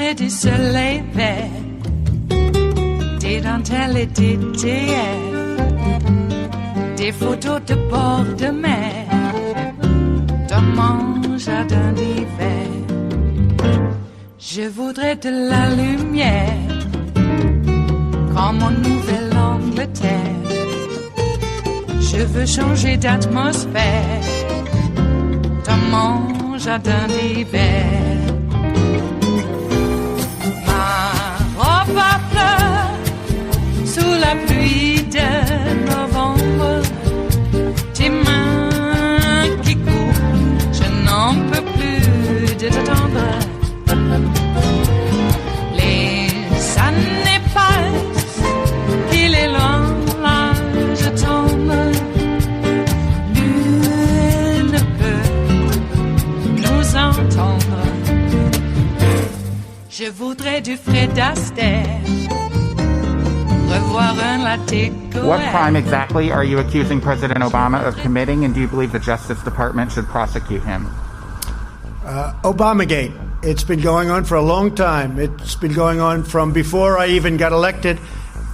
et du soleil vert, des dentelles et des théâtres, des photos de bord de mer, dans mon jardin d'hiver. Je voudrais de la lumière, comme en Nouvelle-Angleterre. Je veux changer d'atmosphère, dans mon jardin d'hiver. Ma robe à fleurs, sous la pluie de novembre, tes mains qui courent, je n'en peux plus de t'attendre. Les années passent, il est loin, là je tombe. Nul ne peut nous entendre. Je voudrais du Fred Astaire, revoir un latte. What crime exactly are you accusing President Obama of committing, and do you believe the Justice Department should prosecute him? Obamagate. It's been going on for a long time. It's been going on from before I even got elected,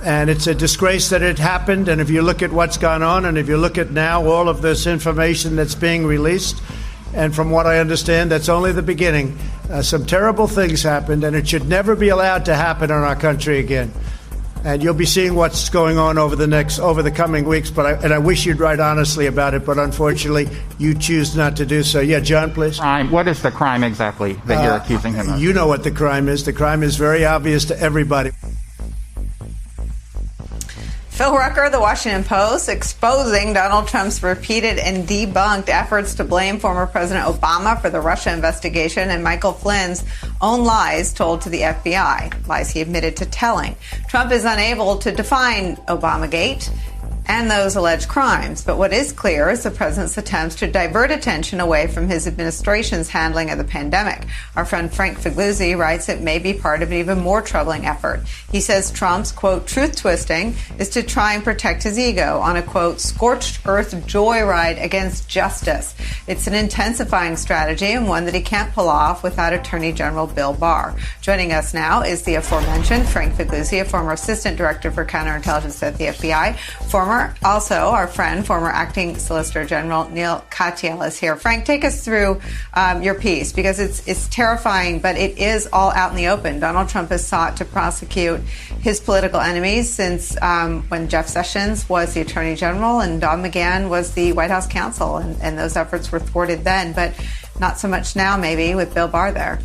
and it's a disgrace that it happened. And if you look at what's gone on, and if you look at now all of this information that's being released, and from what I understand, that's only the beginning. Some terrible things happened, and it should never be allowed to happen in our country again. And you'll be seeing what's going on over the coming weeks. But I wish you'd write honestly about it, but unfortunately, you choose not to do so. Yeah, John, please. What is the crime exactly that you're accusing him of? You know what the crime is. The crime is very obvious to everybody. Phil Rucker, The Washington Post, exposing Donald Trump's repeated and debunked efforts to blame former President Obama for the Russia investigation and Michael Flynn's own lies told to the FBI, lies he admitted to telling. Trump is unable to define Obamagate and those alleged crimes. But what is clear is the president's attempts to divert attention away from his administration's handling of the pandemic. Our friend Frank Figliuzzi writes it may be part of an even more troubling effort. He says Trump's, quote, truth twisting is to try and protect his ego on a, quote, scorched earth joyride against justice. It's an intensifying strategy and one that he can't pull off without Attorney General Bill Barr. Joining us now is the aforementioned Frank Figliuzzi, a former assistant director for counterintelligence at the FBI, also our friend, former acting Solicitor General Neil Katyal is here. Frank, take us through your piece, because it's terrifying, but it is all out in the open. Donald Trump has sought to prosecute his political enemies since when Jeff Sessions was the Attorney General and Don McGahn was the White House counsel, and those efforts were thwarted then, but not so much now, maybe, with Bill Barr there.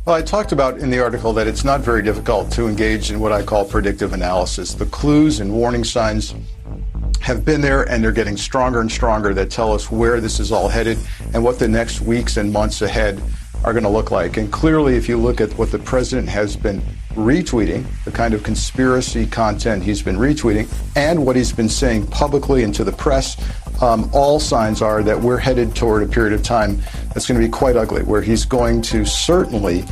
Well, I talked about in the article that it's not very difficult to engage in what I call predictive analysis. The clues and warning signs have been there, and they're getting stronger and stronger, that tell us where this is all headed and what the next weeks and months ahead are going to look like. And clearly, if you look at what the president has been retweeting, the kind of conspiracy content he's been retweeting, and what he's been saying publicly and to the press, all signs are that we're headed toward a period of time that's going to be quite ugly, where he's going to certainly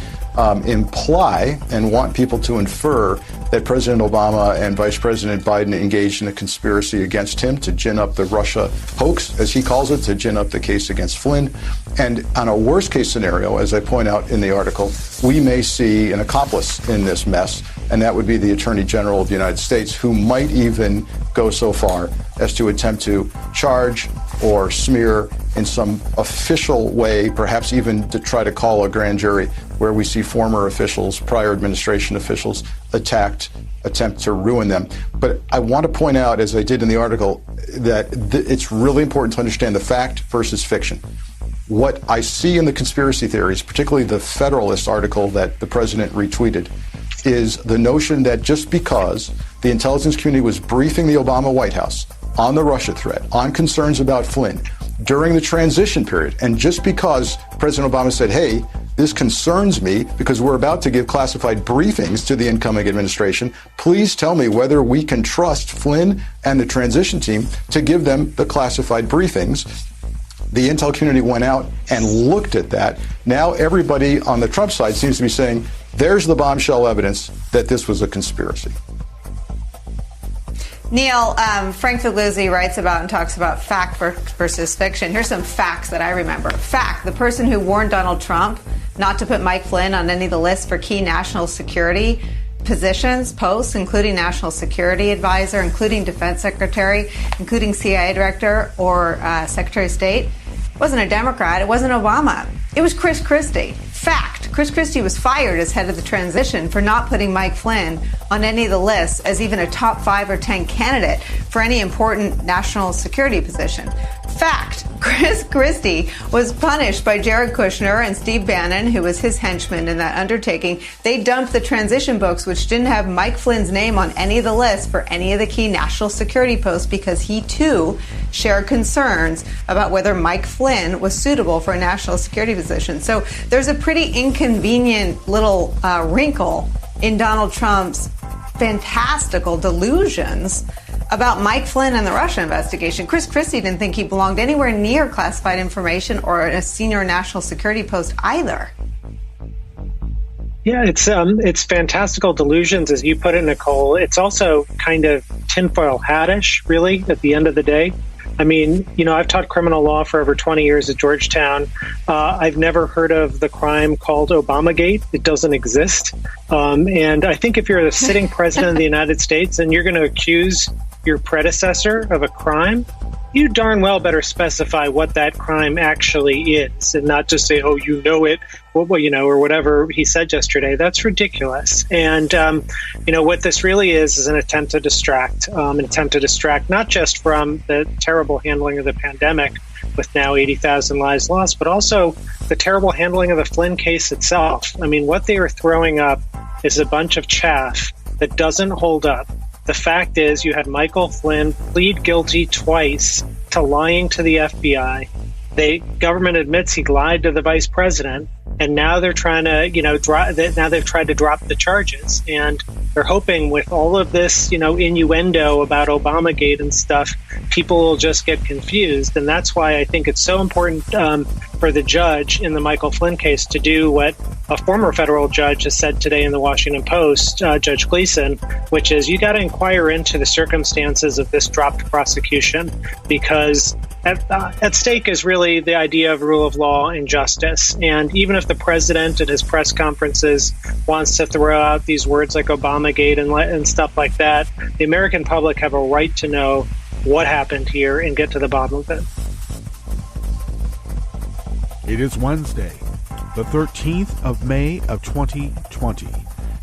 imply and want people to infer that President Obama and Vice President Biden engaged in a conspiracy against him to gin up the Russia hoax, as he calls it, to gin up the case against Flynn. And on a worst case scenario, as I point out in the article, we may see an accomplice in this mess, and that would be the Attorney General of the United States, who might even go so far as to attempt to charge or smear in some official way, perhaps even to try to call a grand jury, where we see former officials, prior administration officials, attempt to ruin them. But I want to point out, as I did in the article, that it's really important to understand the fact versus fiction. What I see in the conspiracy theories, particularly the Federalist article that the president retweeted, is the notion that just because the intelligence community was briefing the Obama White House on the Russia threat, on concerns about Flynn, during the transition period, and just because President Obama said, hey, this concerns me because we're about to give classified briefings to the incoming administration, please tell me whether we can trust Flynn and the transition team to give them the classified briefings. The intel community went out and looked at that. Now everybody on the Trump side seems to be saying, there's the bombshell evidence that this was a conspiracy. Neil, Frank Figliuzzi writes about and talks about fact versus fiction. Here's some facts that I remember. Fact, the person who warned Donald Trump not to put Mike Flynn on any of the lists for key national security positions, posts, including National Security Advisor, including Defense Secretary, including CIA Director or Secretary of State. It wasn't a Democrat. It wasn't Obama. It was Chris Christie. Fact, Chris Christie was fired as head of the transition for not putting Mike Flynn on any of the lists as even a top 5 or 10 candidate for any important national security position. Fact, Chris Christie was punished by Jared Kushner and Steve Bannon, who was his henchman in that undertaking. They dumped the transition books, which didn't have Mike Flynn's name on any of the lists for any of the key national security posts because he, too, shared concerns about whether Mike Flynn was suitable for a national security position. So there's a pretty inconvenient little wrinkle in Donald Trump's fantastical delusions about Mike Flynn and the Russia investigation. Chris Christie didn't think he belonged anywhere near classified information or a senior national security post either. Yeah, it's fantastical delusions, as you put it, Nicole. It's also kind of tinfoil hat-ish, really, at the end of the day. I mean, I've taught criminal law for over 20 years at Georgetown. I've never heard of the crime called Obamagate. It doesn't exist. And I think if you're the sitting president of the United States and you're going to accuse your predecessor of a crime, you darn well better specify what that crime actually is and not just say, oh, you know it, or whatever he said yesterday. That's ridiculous. And, what this really is an attempt to distract, not just from the terrible handling of the pandemic with now 80,000 lives lost, but also the terrible handling of the Flynn case itself. I mean, what they are throwing up is a bunch of chaff that doesn't hold up. The fact is, you had Michael Flynn plead guilty twice to lying to the FBI. The government admits he lied to the vice president, and now they're trying to, now they've tried to drop the charges, and they're hoping with all of this, innuendo about Obamagate and stuff, people will just get confused, and that's why I think it's so important for the judge in the Michael Flynn case to do what a former federal judge has said today in the Washington Post, Judge Gleason, which is you got to inquire into the circumstances of this dropped prosecution, because at stake is really the idea of rule of law and justice. And even if the president at his press conferences wants to throw out these words like Obamagate and stuff like that, the American public have a right to know what happened here and get to the bottom of it. It is Wednesday, the 13th of May of 2020,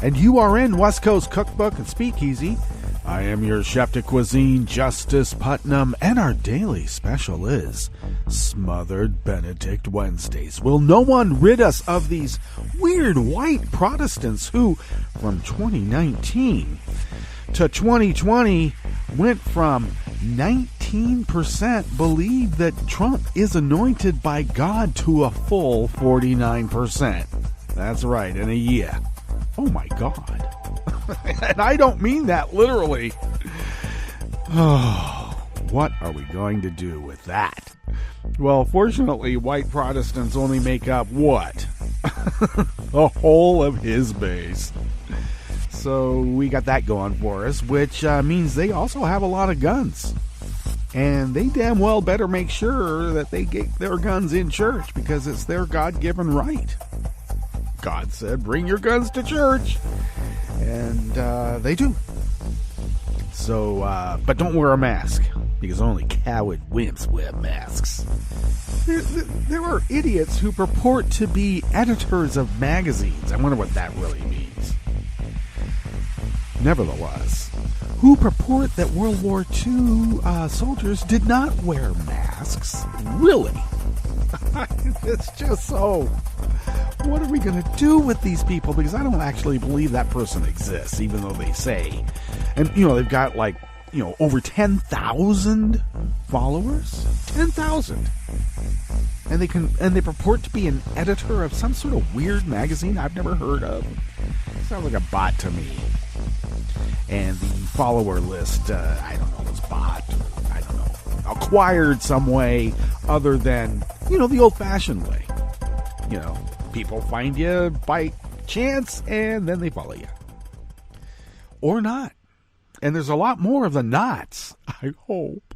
and you are in West Coast Cookbook and Speakeasy. I am your chef de cuisine, Justice Putnam, and our daily special is Smothered Benedict Wednesdays. Will no one rid us of these weird white Protestants who, from 2019 to 2020, went from 19% believe that Trump is anointed by God to a full 49%. That's right, in a year. Oh my God. And I don't mean that literally. Oh, what are we going to do with that? Well, fortunately, white Protestants only make up what? The whole of his base. So we got that going for us, which means they also have a lot of guns. And they damn well better make sure that they get their guns in church because it's their God-given right. God said, bring your guns to church. And they do. So, but don't wear a mask, because only coward wimps wear masks. There are idiots who purport to be editors of magazines. I wonder what that really means. Nevertheless, who purport that World War II soldiers did not wear masks. Really? It's just so... What are we going to do with these people? Because I don't actually believe that person exists, even though they say. And, they've got, over 10,000 followers. 10,000. And they purport to be an editor of some sort of weird magazine I've never heard of. Sounds like a bot to me. And the follower list, I don't know, was bot. I don't know. Acquired some way other than, the old-fashioned way. People find you by chance, and then they follow you. Or not. And there's a lot more of the nots, I hope.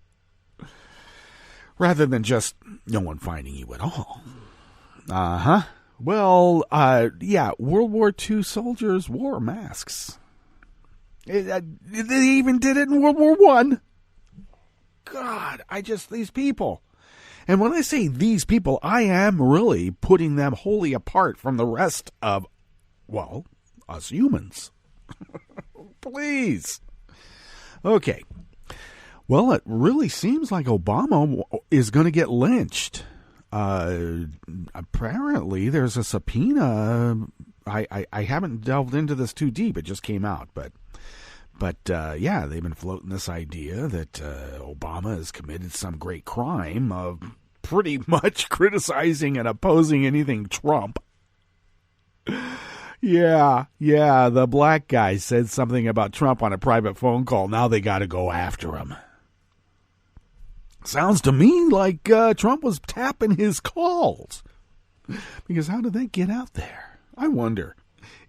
Rather than just no one finding you at all. Well, yeah, World War II soldiers wore masks. They even did it in World War I. God, these people. And when I say these people, I am really putting them wholly apart from the rest of, well, us humans. Please. Okay. Well, it really seems like Obama is going to get lynched. Apparently, there's a subpoena. I haven't delved into this too deep. It just came out, but yeah, they've been floating this idea that Obama has committed some great crime of pretty much criticizing and opposing anything Trump. Yeah, the black guy said something about Trump on a private phone call. Now they got to go after him. Sounds to me like Trump was tapping his calls. Because how did they get out there? I wonder.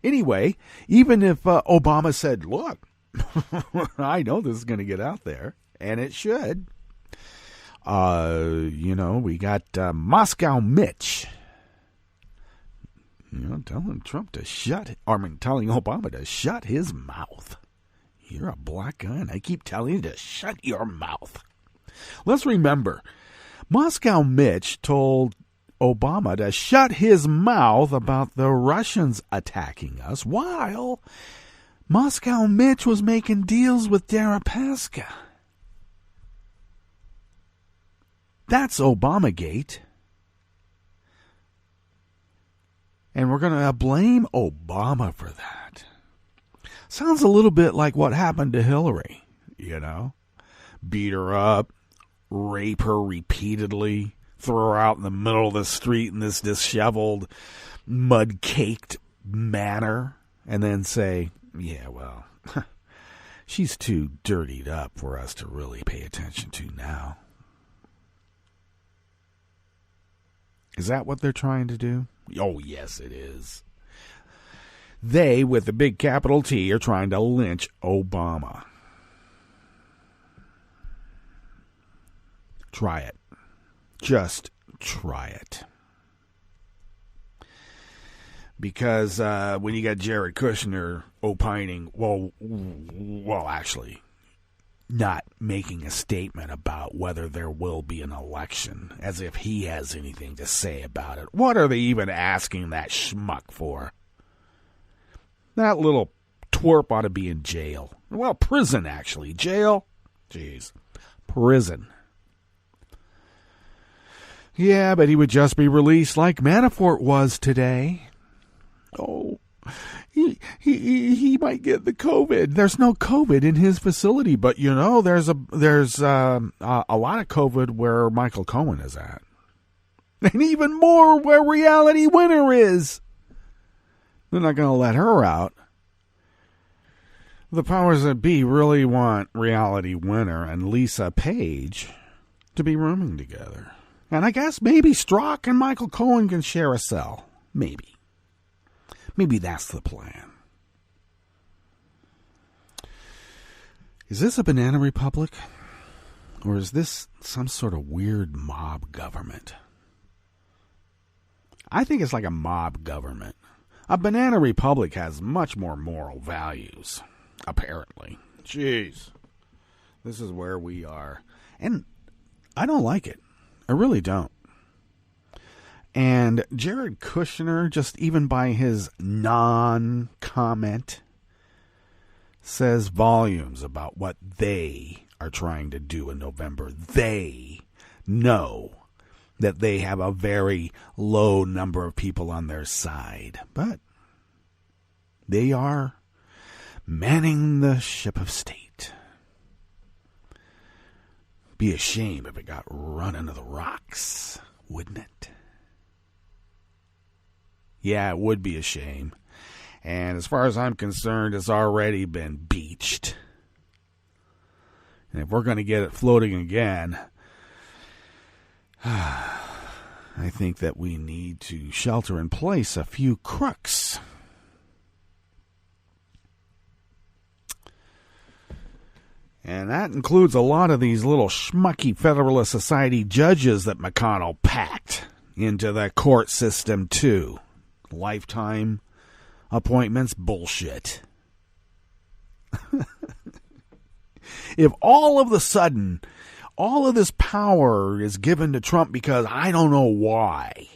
Anyway, even if Obama said, look, I know this is going to get out there, and it should. We got Moscow Mitch. Telling Trump to telling Obama to shut his mouth. You're a black guy, and I keep telling you to shut your mouth. Let's remember, Moscow Mitch told Obama to shut his mouth about the Russians attacking us while Moscow Mitch was making deals with Deripaska. That's Obamagate. And we're going to blame Obama for that. Sounds a little bit like what happened to Hillary, Beat her up, rape her repeatedly, throw her out in the middle of the street in this disheveled, mud-caked manner, and then say, yeah, well, she's too dirtied up for us to really pay attention to now. Is that what they're trying to do? Oh, yes, it is. They, with the big capital T, are trying to lynch Obama. Try it. Just try it. Because when you got Jared Kushner opining, well, actually, not making a statement about whether there will be an election, as if he has anything to say about it. What are they even asking that schmuck for? That little twerp ought to be in jail. Well, prison, actually. Jail? Jeez. Prison. Yeah, but he would just be released like Manafort was today. Oh, he might get the COVID. There's no COVID in his facility, but there's a lot of COVID where Michael Cohen is at, and even more where Reality Winner is. They're not going to let her out. The powers that be really want Reality Winner and Lisa Page to be rooming together. And I guess maybe Strzok and Michael Cohen can share a cell. Maybe. Maybe that's the plan. Is this a banana republic? Or is this some sort of weird mob government? I think it's like a mob government. A banana republic has much more moral values, apparently. Jeez. This is where we are. And I don't like it. I really don't. And Jared Kushner, just even by his non-comment, says volumes about what they are trying to do in November. They know that they have a very low number of people on their side. But they are manning the ship of state. Be a shame if it got run into the rocks, wouldn't it? Yeah, it would be a shame. And as far as I'm concerned, it's already been beached. And if we're going to get it floating again, I think that we need to shelter in place a few crooks. And that includes a lot of these little schmucky Federalist Society judges that McConnell packed into the court system, too. lifetime appointments, bullshit. If all of a sudden, all of this power is given to Trump because I don't know why,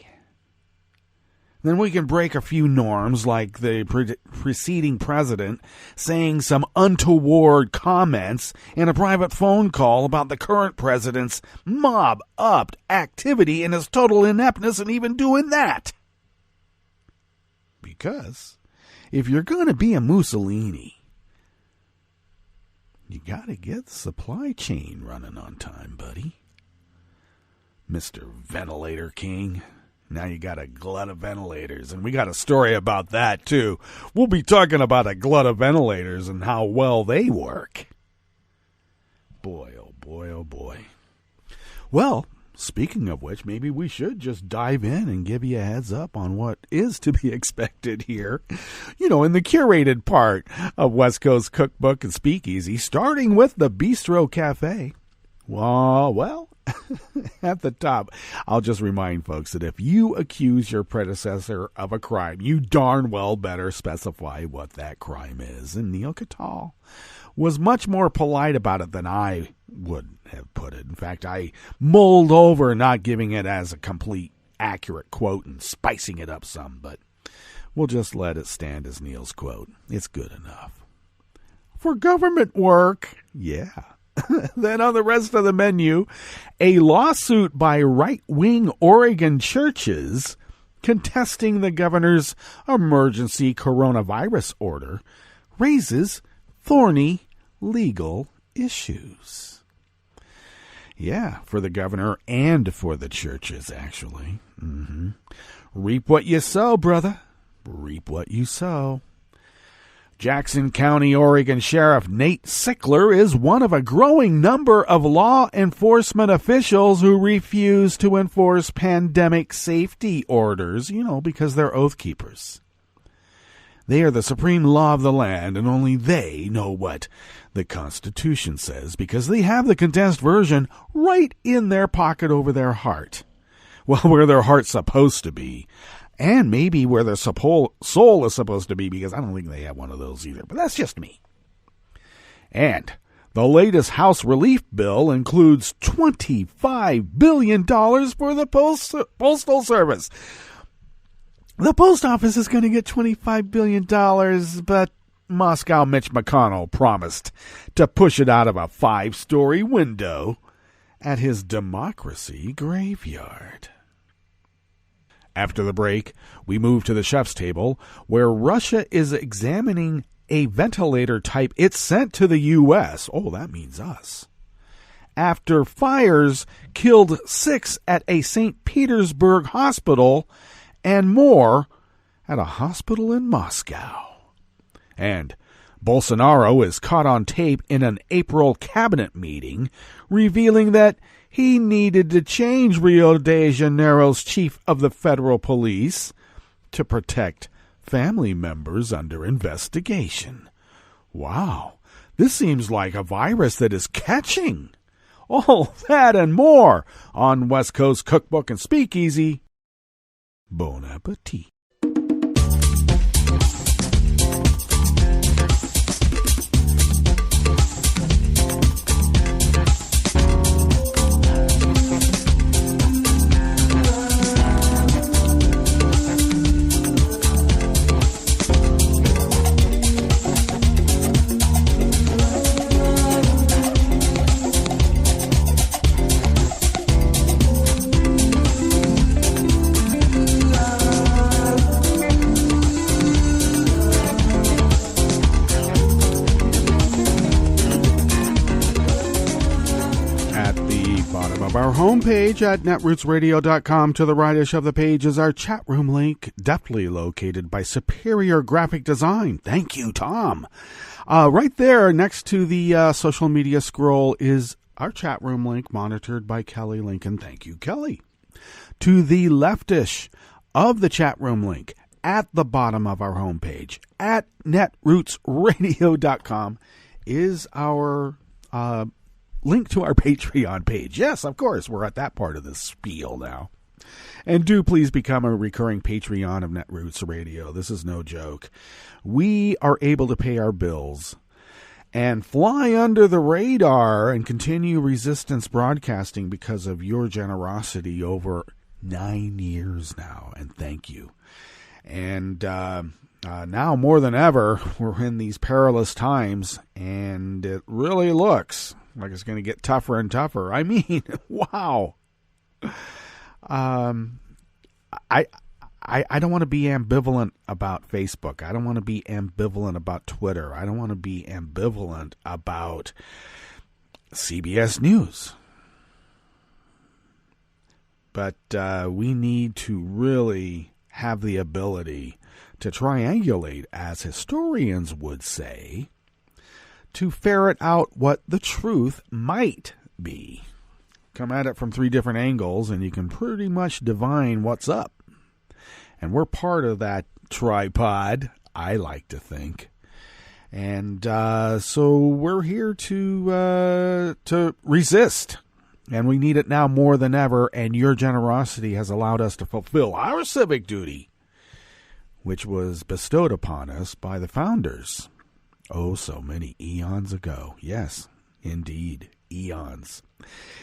then we can break a few norms like the preceding president saying some untoward comments in a private phone call about the current president's mob-upped activity and his total ineptness in even doing that. Because if you're going to be a Mussolini, you got to get the supply chain running on time, buddy. Mr. Ventilator King. Now you got a glut of ventilators, and we got a story about that, too. We'll be talking about a glut of ventilators and how well they work. Boy, oh boy, oh boy. Well, speaking of which, maybe we should just dive in and give you a heads up on what is to be expected here. You know, in the curated part of West Coast Cookbook and Speakeasy, starting with the Bistro Cafe. Well, at the top, I'll just remind folks that if you accuse your predecessor of a crime, you darn well better specify what that crime is. And Neil Cattell was much more polite about it than I would have put it. In fact, I mulled over not giving it as a complete, accurate quote and spicing it up some, but we'll just let it stand as Neil's quote. It's good enough. For government work, yeah. Then on the rest of the menu, a lawsuit by right-wing Oregon churches contesting the governor's emergency coronavirus order raises thorny legal issues. Yeah, for the governor and for the churches, actually. Reap what you sow, brother. Reap what you sow. Jackson County, Oregon Sheriff Nate Sickler is one of a growing number of law enforcement officials who refuse to enforce pandemic safety orders, because they're oath keepers. They are the supreme law of the land, and only they know what the Constitution says, because they have the condensed version right in their pocket over their heart. Well, where their heart's supposed to be. And maybe where their soul is supposed to be, because I don't think they have one of those either. But that's just me. And the latest House relief bill includes $25 billion for the Postal Service. The post office is going to get $25 billion, but Moscow Mitch McConnell promised to push it out of a 5-story window at his democracy graveyard. After the break, we move to the chef's table, where Russia is examining a ventilator type it sent to the U.S. Oh, that means us. After fires killed 6 at a St. Petersburg hospital and more at a hospital in Moscow. And Bolsonaro is caught on tape in an April cabinet meeting, revealing that he needed to change Rio de Janeiro's chief of the federal police to protect family members under investigation. Wow, this seems like a virus that is catching. All that and more on West Coast Cookbook and Speakeasy. Bon appetit. Our homepage at netrootsradio.com. To the rightish of the page is our chat room link, deftly located by Superior Graphic Design. Thank you, Tom. Right there next to the social media scroll is our chat room link, monitored by Kelly Lincoln. Thank you, Kelly. To the leftish of the chat room link, at the bottom of our homepage, at netrootsradio.com, is our link to our Patreon page. Yes, of course, we're at that part of the spiel now. And do please become a recurring Patreon of Netroots Radio. This is no joke. We are able to pay our bills and fly under the radar and continue resistance broadcasting because of your generosity over 9 years now. And thank you. And now more than ever, we're in these perilous times, and it really looks like it's going to get tougher and tougher. I mean, wow. I don't want to be ambivalent about Facebook. I don't want to be ambivalent about Twitter. I don't want to be ambivalent about CBS News. But we need to really have the ability to triangulate, as historians would say, to ferret out what the truth might be. Come at it from 3 different angles, and you can pretty much divine what's up. And we're part of that tripod, I like to think. And so we're here to resist. And we need it now more than ever, and your generosity has allowed us to fulfill our civic duty, which was bestowed upon us by the founders. Oh, so many eons ago. Yes, indeed, eons.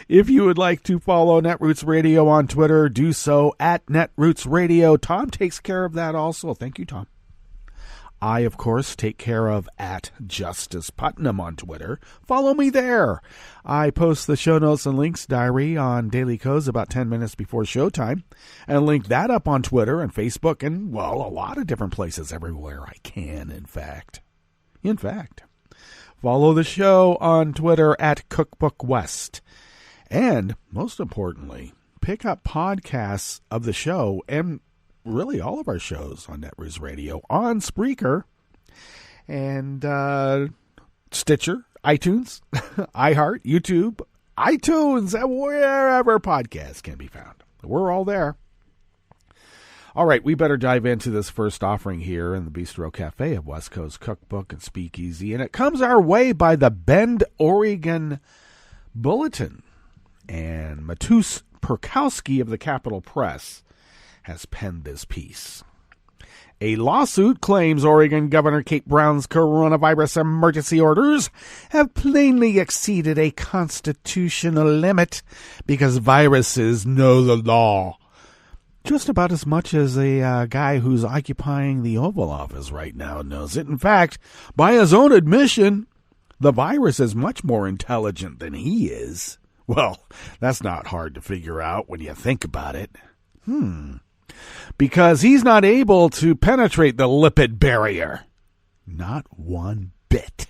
If you would like to follow Netroots Radio on Twitter, do so at Netroots Radio. Tom takes care of that also. Thank you, Tom. I, of course, take care of at Justice Putnam on Twitter. Follow me there. I post the show notes and links diary on Daily Codes about 10 minutes before showtime, and link that up on Twitter and Facebook and, well, a lot of different places everywhere I can, in fact. Follow the show on Twitter at Cookbook West. And, most importantly, pick up podcasts of the show and really all of our shows on Netroots Radio on Spreaker and Stitcher, iTunes, iHeart, YouTube, iTunes, and wherever podcasts can be found. We're all there. All right, we better dive into this first offering here in the Bistro Cafe of West Coast Cookbook and Speakeasy, and it comes our way by the Bend, Oregon Bulletin. And Matus Perkowski of the Capitol Press has penned this piece. A lawsuit claims Oregon Governor Kate Brown's coronavirus emergency orders have plainly exceeded a constitutional limit because viruses know the law. Just about as much as a guy who's occupying the Oval Office right now knows it. In fact, by his own admission, the virus is much more intelligent than he is. Well, that's not hard to figure out when you think about it. Because he's not able to penetrate the lipid barrier. Not one bit.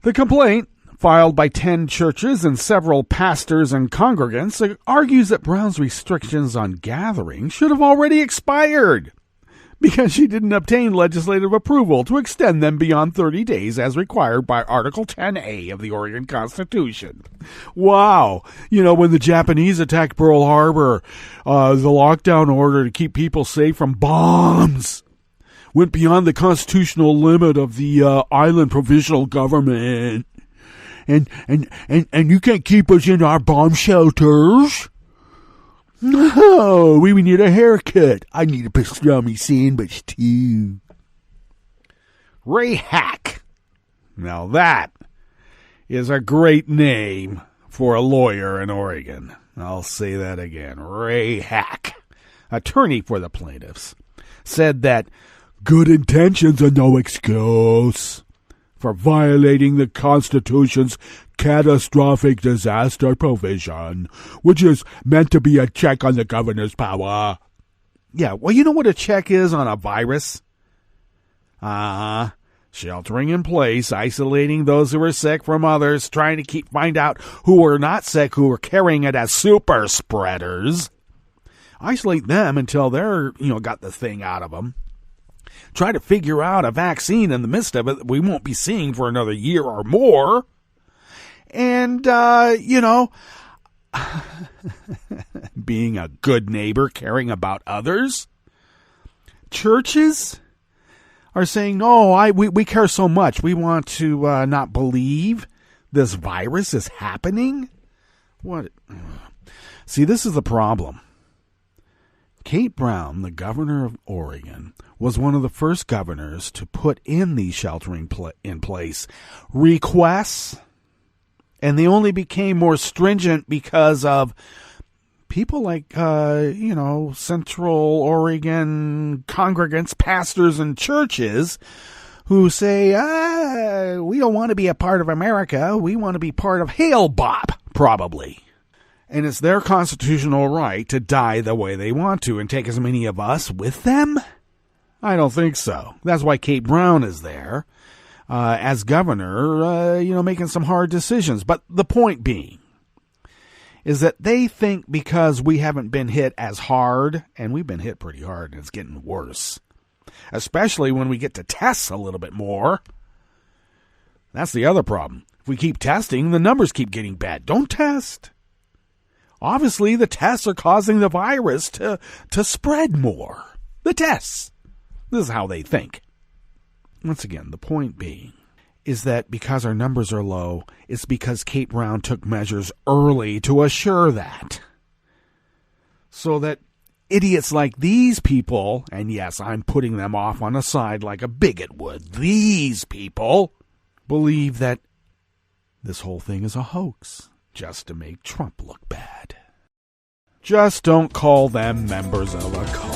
The complaint, filed by 10 churches and several pastors and congregants, argues that Brown's restrictions on gathering should have already expired because she didn't obtain legislative approval to extend them beyond 30 days as required by Article 10A of the Oregon Constitution. Wow. You know, when the Japanese attacked Pearl Harbor, the lockdown order to keep people safe from bombs went beyond the constitutional limit of the island provisional government. And you can't keep us in our bomb shelters. No, we need a haircut. I need a pastrami sandwich, too. Ray Hack. Now that is a great name for a lawyer in Oregon. I'll say that again. Ray Hack, attorney for the plaintiffs, said that good intentions are no excuse for violating the Constitution's catastrophic disaster provision, which is meant to be a check on the governor's power. Yeah, well, you know what a check is on a virus? Sheltering in place, isolating those who are sick from others, trying to find out who are not sick, who are carrying it as super spreaders. Isolate them until they're, got the thing out of them. Try to figure out a vaccine in the midst of it that we won't be seeing for another year or more. And, being a good neighbor, caring about others. Churches are saying, no, we care so much. We want to not believe this virus is happening. What? See, this is the problem. Kate Brown, the governor of Oregon, was one of the first governors to put in these sheltering in place requests, and they only became more stringent because of people like, Central Oregon congregants, pastors, and churches who say, we don't want to be a part of America. We want to be part of Hail Bop, probably. And it's their constitutional right to die the way they want to and take as many of us with them? I don't think so. That's why Kate Brown is there as governor, making some hard decisions. But the point being is that they think because we haven't been hit as hard, and we've been hit pretty hard and it's getting worse, especially when we get to test a little bit more. That's the other problem. If we keep testing, the numbers keep getting bad. Don't test. Obviously, the tests are causing the virus to spread more. The tests. This is how they think. Once again, the point being is that because our numbers are low, it's because Kate Brown took measures early to assure that. So that idiots like these people, and yes, I'm putting them off on a side like a bigot would, these people believe that this whole thing is a hoax just to make Trump look bad. Just don't call them members of a cult.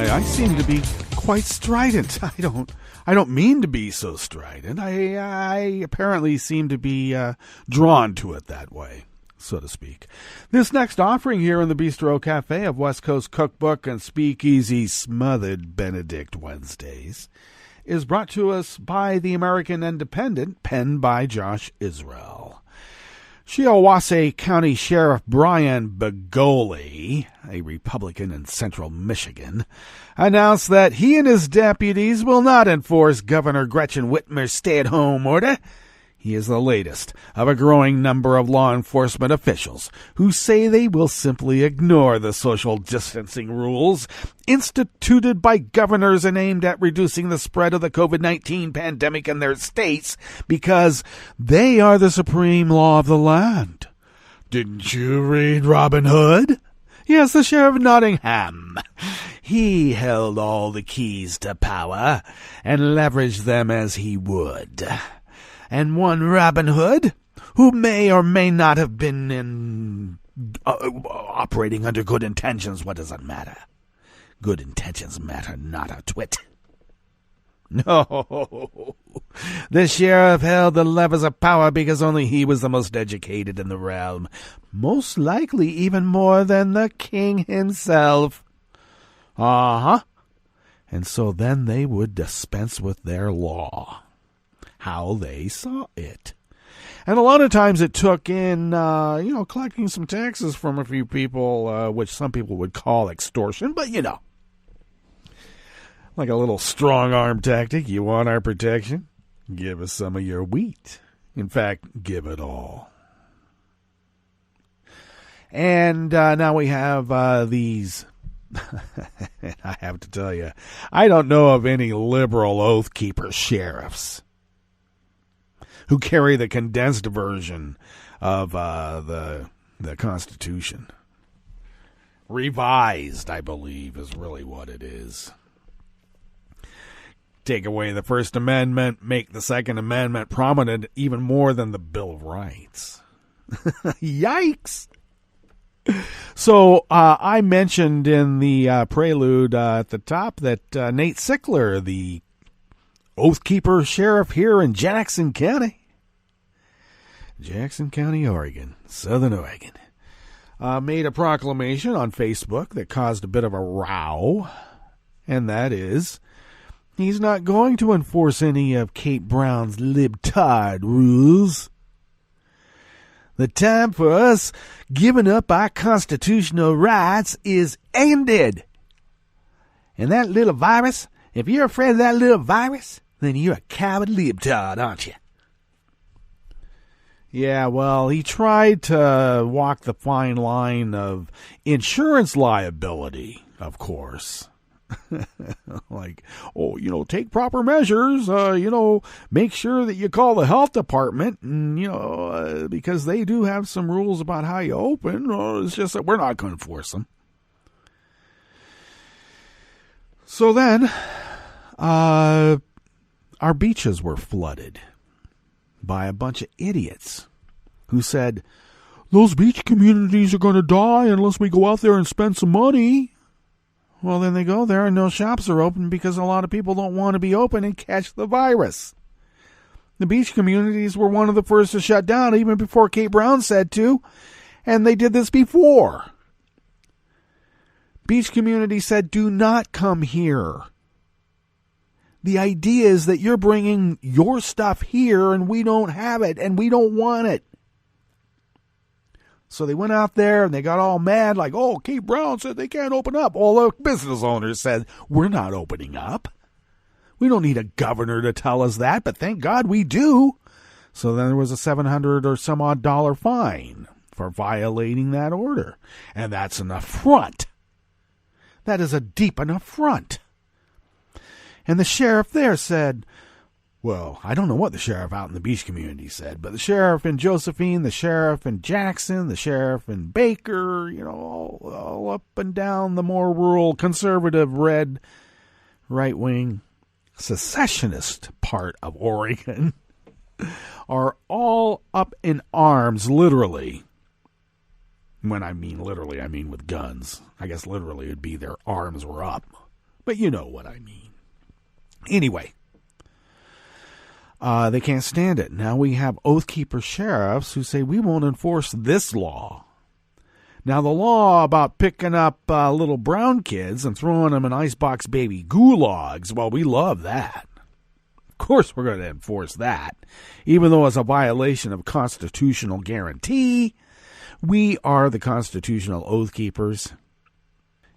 I seem to be quite strident. I don't mean to be so strident. I apparently seem to be drawn to it that way, so to speak. This next offering here in the Bistro Cafe of West Coast Cookbook and Speakeasy Smothered Benedict Wednesdays is brought to us by the American Independent, penned by Josh Israel. Shiawassee County Sheriff Brian Begoli, a Republican in central Michigan, announced that he and his deputies will not enforce Governor Gretchen Whitmer's stay-at-home order. He is the latest of a growing number of law enforcement officials who say they will simply ignore the social distancing rules instituted by governors and aimed at reducing the spread of the COVID-19 pandemic in their states because they are the supreme law of the land. Didn't you read Robin Hood? Yes, the Sheriff of Nottingham. He held all the keys to power and leveraged them as he would. And one Robin Hood, who may or may not have been operating under good intentions, what does it matter? Good intentions matter not a twit. No, the sheriff held the levers of power because only he was the most educated in the realm, most likely even more than the king himself. And so then they would dispense with their law. How they saw it. And a lot of times it took in, collecting some taxes from a few people, which some people would call extortion, but like a little strong-arm tactic. You want our protection? Give us some of your wheat. In fact, give it all. And now we have these... I have to tell you, I don't know of any liberal Oath Keeper sheriffs who carry the condensed version of the Constitution. Revised, I believe, is really what it is. Take away the First Amendment, make the Second Amendment prominent even more than the Bill of Rights. Yikes! So I mentioned in the prelude at the top that Nate Sickler, the Oath Keeper sheriff here in Jackson County, Oregon, Southern Oregon, made a proclamation on Facebook that caused a bit of a row, and that is, he's not going to enforce any of Kate Brown's libtard rules. The time for us giving up our constitutional rights is ended. And that little virus, if you're afraid of that little virus, then you're a coward libtard, aren't you? Yeah, well, he tried to walk the fine line of insurance liability, of course. Like, take proper measures, make sure that you call the health department, and, because they do have some rules about how you open. It's just that we're not going to force them. So then, our beaches were flooded by a bunch of idiots who said, those beach communities are going to die unless we go out there and spend some money. Well, then they go there and no shops are open because a lot of people don't want to be open and catch the virus. The beach communities were one of the first to shut down even before Kate Brown said to, and they did this before. Beach communities said, do not come here. The idea is that you're bringing your stuff here and we don't have it and we don't want it. So they went out there and they got all mad like, oh, Kate Brown said they can't open up. All the business owners said, we're not opening up. We don't need a governor to tell us that, but thank God we do. So then there was a $700 or some odd dollar fine for violating that order. And that's an affront. That is a deep enough affront. And the sheriff there said, well, I don't know what the sheriff out in the beach community said, but the sheriff in Josephine, the sheriff in Jackson, the sheriff in Baker, all up and down the more rural, conservative, red, right-wing, secessionist part of Oregon are all up in arms, literally. When I mean literally, I mean with guns. I guess literally it'd be their arms were up. But you know what I mean. Anyway. They can't stand it. Now we have Oathkeeper sheriffs who say we won't enforce this law. Now the law about picking up little brown kids and throwing them in icebox baby gulags, well, we love that. Of course we're going to enforce that. Even though it's a violation of constitutional guarantee, we are the constitutional oath keepers.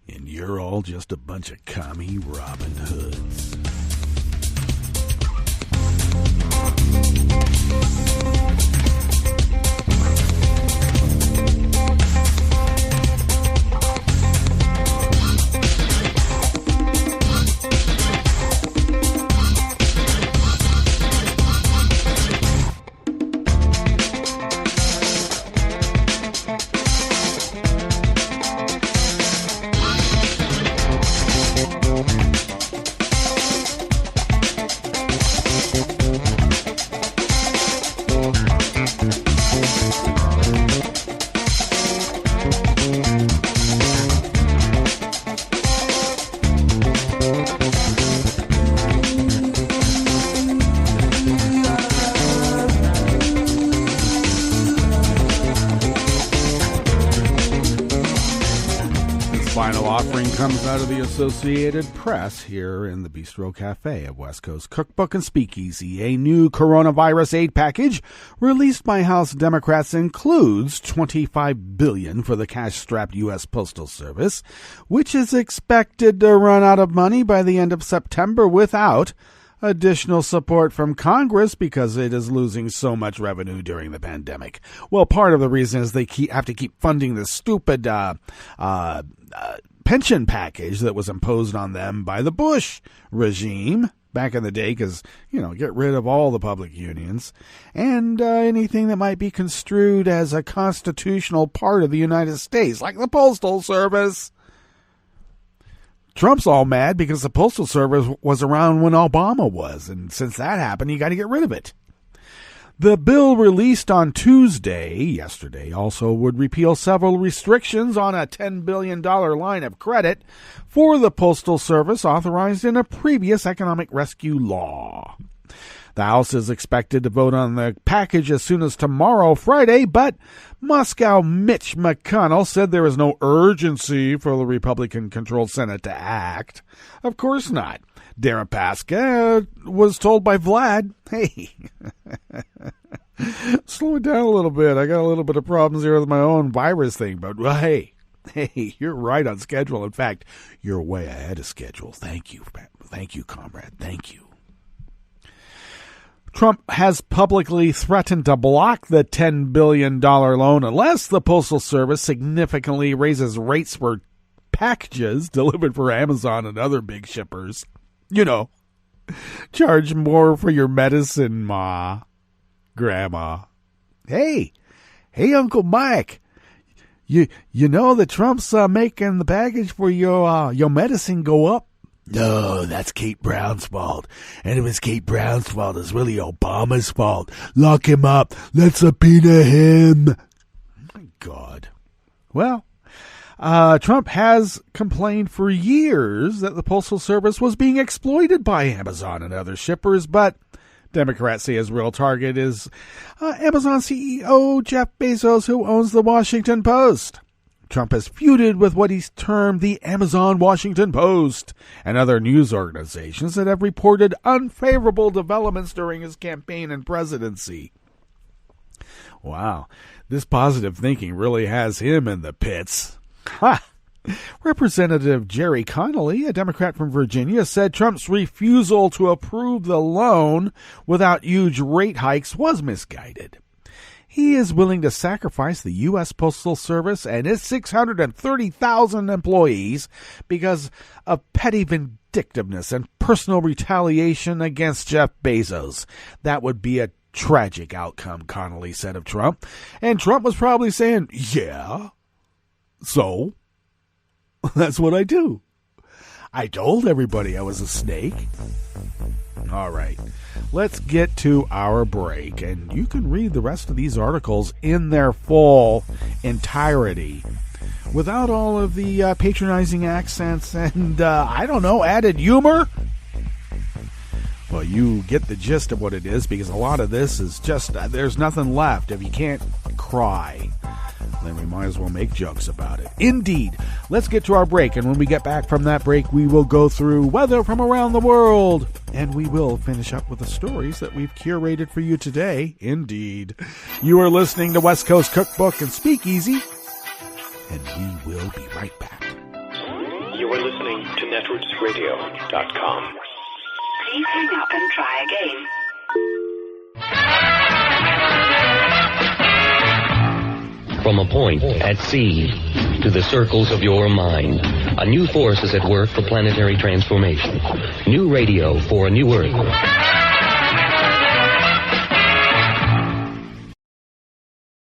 And you're all just a bunch of commie Robin Hoods. Comes out of the Associated Press here in the Bistro Cafe at West Coast Cookbook and Speakeasy. A new coronavirus aid package released by House Democrats includes $25 billion for the cash-strapped U.S. Postal Service, which is expected to run out of money by the end of September without additional support from Congress because it is losing so much revenue during the pandemic. Well, part of the reason is they have to keep funding this stupid pension package that was imposed on them by the Bush regime back in the day because, get rid of all the public unions and anything that might be construed as a constitutional part of the United States, like the Postal Service. Trump's all mad because the Postal Service was around when Obama was, and since that happened, you got to get rid of it. The bill released on yesterday, also would repeal several restrictions on a $10 billion line of credit for the Postal Service authorized in a previous economic rescue law. The House is expected to vote on the package as soon as tomorrow, Friday, but Moscow Mitch McConnell said there is no urgency for the Republican-controlled Senate to act. Of course not. Deripaska was told by Vlad, hey, Slow it down a little bit. I got a little bit of problems here with my own virus thing, but hey, you're right on schedule. In fact, you're way ahead of schedule. Thank you, comrade. Thank you. Trump has publicly threatened to block the $10 billion loan unless the Postal Service significantly raises rates for packages delivered for Amazon and other big shippers. You know, charge more for your medicine, Ma, Grandma. Hey, Uncle Mike, you know that Trump's making the package for your medicine go up? No, that's Kate Brown's fault. And if it's Kate Brown's fault, it's really Obama's fault. Lock him up. Let's subpoena him. My God. Well, Trump has complained for years that the Postal Service was being exploited by Amazon and other shippers, but Democrats say his real target is Amazon CEO Jeff Bezos, who owns the Washington Post. Trump has feuded with what he's termed the Amazon Washington Post and other news organizations that have reported unfavorable developments during his campaign and presidency. Wow, this positive thinking really has him in the pits. Ha! Representative Jerry Connolly, a Democrat from Virginia, said Trump's refusal to approve the loan without huge rate hikes was misguided. He is willing to sacrifice the U.S. Postal Service and its 630,000 employees because of petty vindictiveness and personal retaliation against Jeff Bezos. That would be a tragic outcome, Connolly said of Trump. And Trump was probably saying, yeah, so that's what I do. I told everybody I was a snake. All right, let's get to our break, and you can read the rest of these articles in their full entirety without all of the patronizing accents and, added humor. Well, you get the gist of what it is, because a lot of this is just, there's nothing left. If you can't cry, then we might as well make jokes about it. Indeed. Let's get to our break, and when we get back from that break, we will go through weather from around the world, and we will finish up with the stories that we've curated for you today. Indeed. You are listening to West Coast Cookbook and Speakeasy, and we will be right back. You are listening to netrootsradio.com. Please hang up and try again. From a point at sea to the circles of your mind, a new force is at work for planetary transformation. New radio for a new Earth.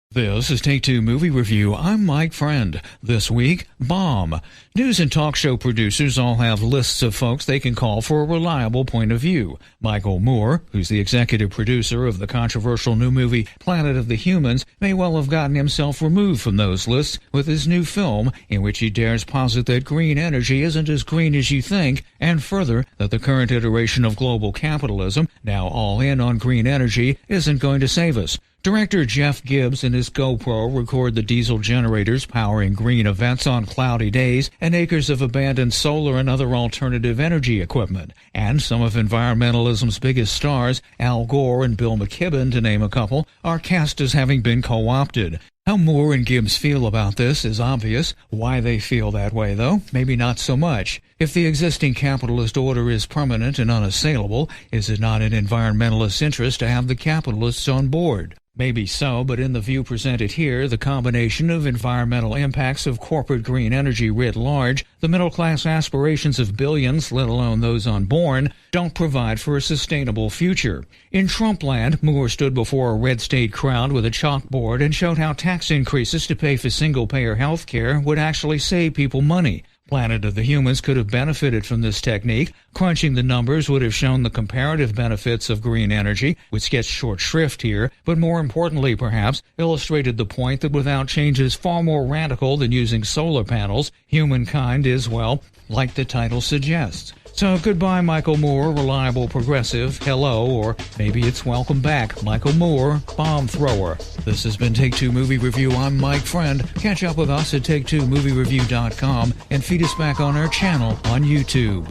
This is Take Two Movie Review. I'm Mike Friend. This week, Bomb. News and talk show producers all have lists of folks they can call for a reliable point of view. Michael Moore, who's the executive producer of the controversial new movie Planet of the Humans, may well have gotten himself removed from those lists with his new film, in which he dares posit that green energy isn't as green as you think, and further, that the current iteration of global capitalism, now all in on green energy, isn't going to save us. Director Jeff Gibbs and his GoPro record the diesel generators powering green events on cloudy days and acres of abandoned solar and other alternative energy equipment. And some of environmentalism's biggest stars, Al Gore and Bill McKibben, to name a couple, are cast as having been co-opted. How Moore and Gibbs feel about this is obvious. Why they feel that way, though, maybe not so much. If the existing capitalist order is permanent and unassailable, is it not in environmentalists' interest to have the capitalists on board? Maybe so, but in the view presented here, the combination of environmental impacts of corporate green energy writ large, the middle-class aspirations of billions, let alone those unborn, don't provide for a sustainable future. In Trumpland, Moore stood before a red state crowd with a chalkboard and showed how tax increases to pay for single-payer health care would actually save people money. Planet of the Humans could have benefited from this technique. Crunching the numbers would have shown the comparative benefits of green energy, which gets short shrift here, but more importantly, perhaps, illustrated the point that without changes far more radical than using solar panels, humankind is, well, like the title suggests. So goodbye, Michael Moore, reliable progressive, hello, or maybe it's welcome back, Michael Moore, bomb thrower. This has been Take Two Movie Review. I'm Mike Friend. Catch up with us at Take2MovieReview.com and feed us back on our channel on YouTube.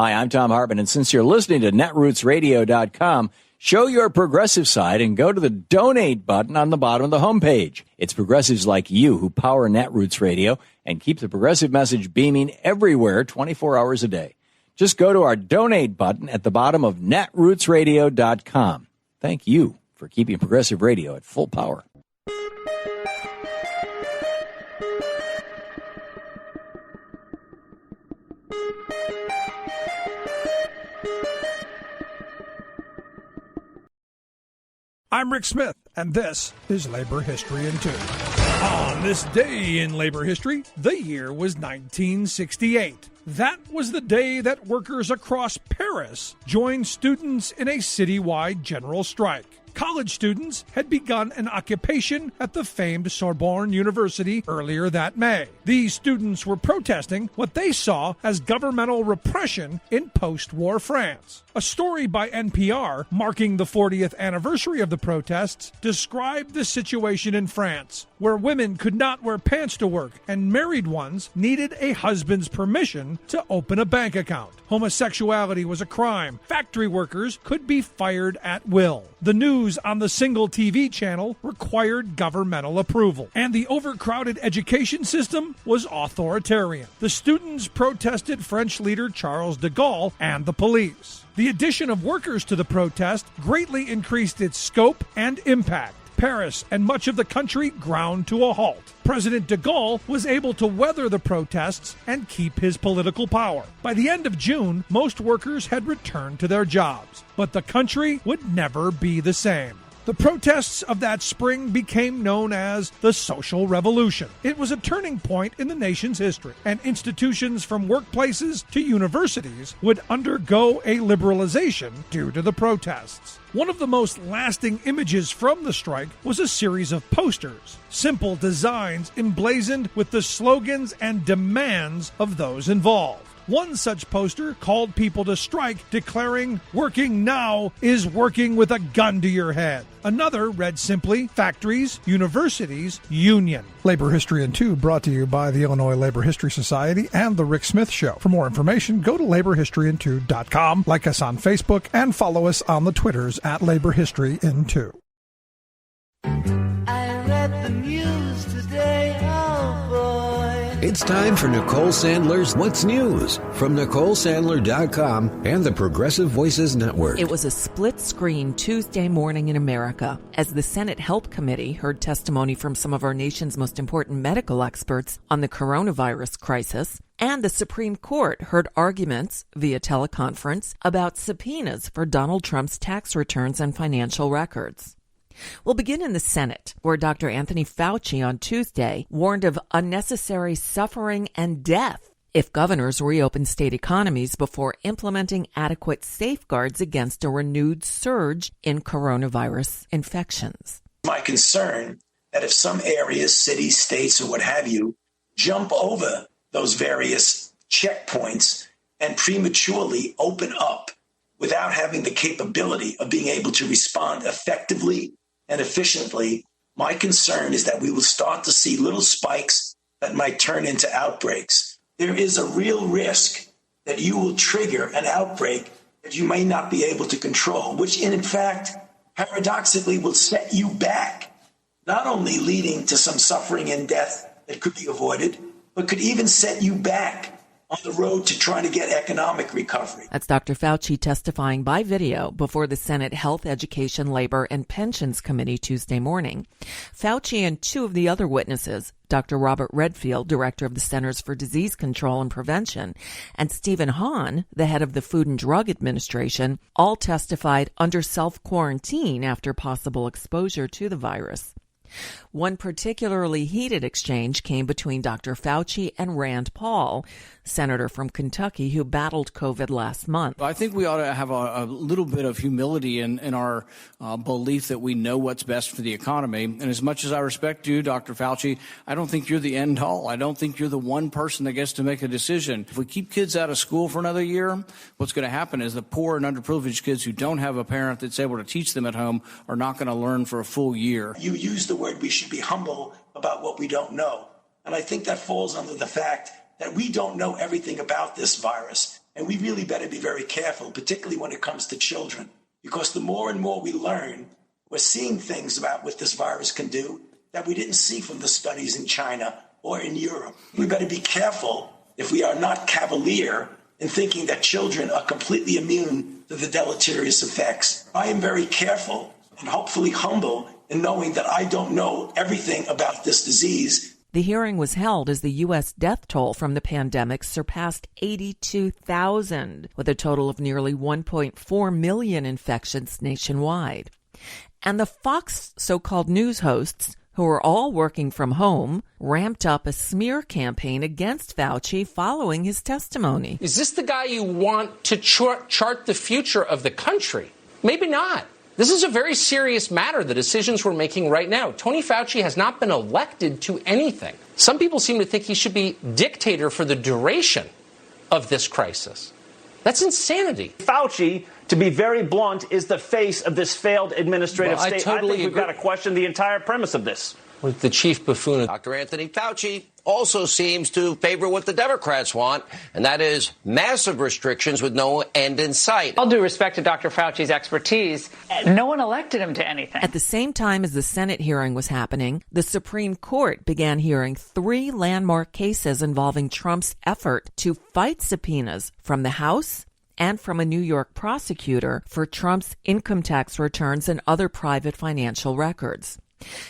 Hi, I'm Tom Hartman, and since you're listening to netrootsradio.com, show your progressive side and go to the donate button on the bottom of the homepage. It's progressives like you who power Netroots Radio and keep the progressive message beaming everywhere 24 hours a day. Just go to our donate button at the bottom of netrootsradio.com. Thank you for keeping progressive radio at full power. I'm Rick Smith, and this is Labor History in 2. On this day in labor history, the year was 1968. That was the day that workers across Paris joined students in a citywide general strike. College students had begun an occupation at the famed Sorbonne University earlier that May. These students were protesting what they saw as governmental repression in post-war France. A story by NPR marking the 40th anniversary of the protests described the situation in France, where women could not wear pants to work and married ones needed a husband's permission to open a bank account. Homosexuality was a crime. Factory workers could be fired at will. The news on the single TV channel required governmental approval. And the overcrowded education system was authoritarian. The students protested French leader Charles de Gaulle and the police. The addition of workers to the protest greatly increased its scope and impact. Paris and much of the country ground to a halt. President de Gaulle was able to weather the protests and keep his political power. By the end of June, most workers had returned to their jobs, but the country would never be the same. The protests of that spring became known as the Social Revolution. It was a turning point in the nation's history, and institutions from workplaces to universities would undergo a liberalization due to the protests. One of the most lasting images from the strike was a series of posters, simple designs emblazoned with the slogans and demands of those involved. One such poster called people to strike, declaring, "Working now is working with a gun to your head." Another read simply, "Factories, Universities, Union." Labor History in 2 brought to you by the Illinois Labor History Society and The Rick Smith Show. For more information, go to laborhistoryin2.com, like us on Facebook, and follow us on the Twitters at Labor History in 2. I read the news today, oh boy. It's time for Nicole Sandler's What's News from NicoleSandler.com and the Progressive Voices Network. It was a split-screen Tuesday morning in America as the Senate Health Committee heard testimony from some of our nation's most important medical experts on the coronavirus crisis, and the Supreme Court heard arguments via teleconference about subpoenas for Donald Trump's tax returns and financial records. We'll begin in the Senate, where Dr. Anthony Fauci on Tuesday warned of unnecessary suffering and death if governors reopen state economies before implementing adequate safeguards against a renewed surge in coronavirus infections. My concern that if some areas, cities, states, or what have you, jump over those various checkpoints and prematurely open up without having the capability of being able to respond effectively and efficiently, my concern is that we will start to see little spikes that might turn into outbreaks. There is a real risk that you will trigger an outbreak that you may not be able to control, which in fact, paradoxically will set you back, not only leading to some suffering and death that could be avoided, but could even set you back on the road to trying to get economic recovery. That's Dr. Fauci testifying by video before the Senate Health, Education, Labor, and Pensions Committee Tuesday morning. Fauci and two of the other witnesses, Dr. Robert Redfield, director of the Centers for Disease Control and Prevention, and Stephen Hahn, the head of the Food and Drug Administration, all testified under self-quarantine after possible exposure to the virus. One particularly heated exchange came between Dr. Fauci and Rand Paul, senator from Kentucky who battled COVID last month. I think we ought to have a little bit of humility in our belief that we know what's best for the economy. And as much as I respect you, Dr. Fauci, I don't think you're the end all. I don't think you're the one person that gets to make a decision. If we keep kids out of school for another year, what's going to happen is the poor and underprivileged kids who don't have a parent that's able to teach them at home are not going to learn for a full year. You use the word we should be humble about what we don't know. And I think that falls under the fact that we don't know everything about this virus. And we really better be very careful, particularly when it comes to children, because the more and more we learn, we're seeing things about what this virus can do that we didn't see from the studies in China or in Europe. We better be careful if we are not cavalier in thinking that children are completely immune to the deleterious effects. I am very careful and hopefully humble in knowing that I don't know everything about this disease. The hearing was held as the U.S. death toll from the pandemic surpassed 82,000, with a total of nearly 1.4 million infections nationwide. And the Fox so-called news hosts, who are all working from home, ramped up a smear campaign against Fauci following his testimony. Is this the guy you want to chart the future of the country? Maybe not. This is a very serious matter, the decisions we're making right now. Tony Fauci has not been elected to anything. Some people seem to think he should be dictator for the duration of this crisis. That's insanity. Fauci, to be very blunt, is the face of this failed administrative state. I think we've got to question the entire premise of this. With the chief buffoon. Dr. Anthony Fauci also seems to favor what the Democrats want, and that is massive restrictions with no end in sight. All due respect to Dr. Fauci's expertise, no one elected him to anything. At the same time as the Senate hearing was happening, the Supreme Court began hearing 3 landmark cases involving Trump's effort to fight subpoenas from the House and from a New York prosecutor for Trump's income tax returns and other private financial records.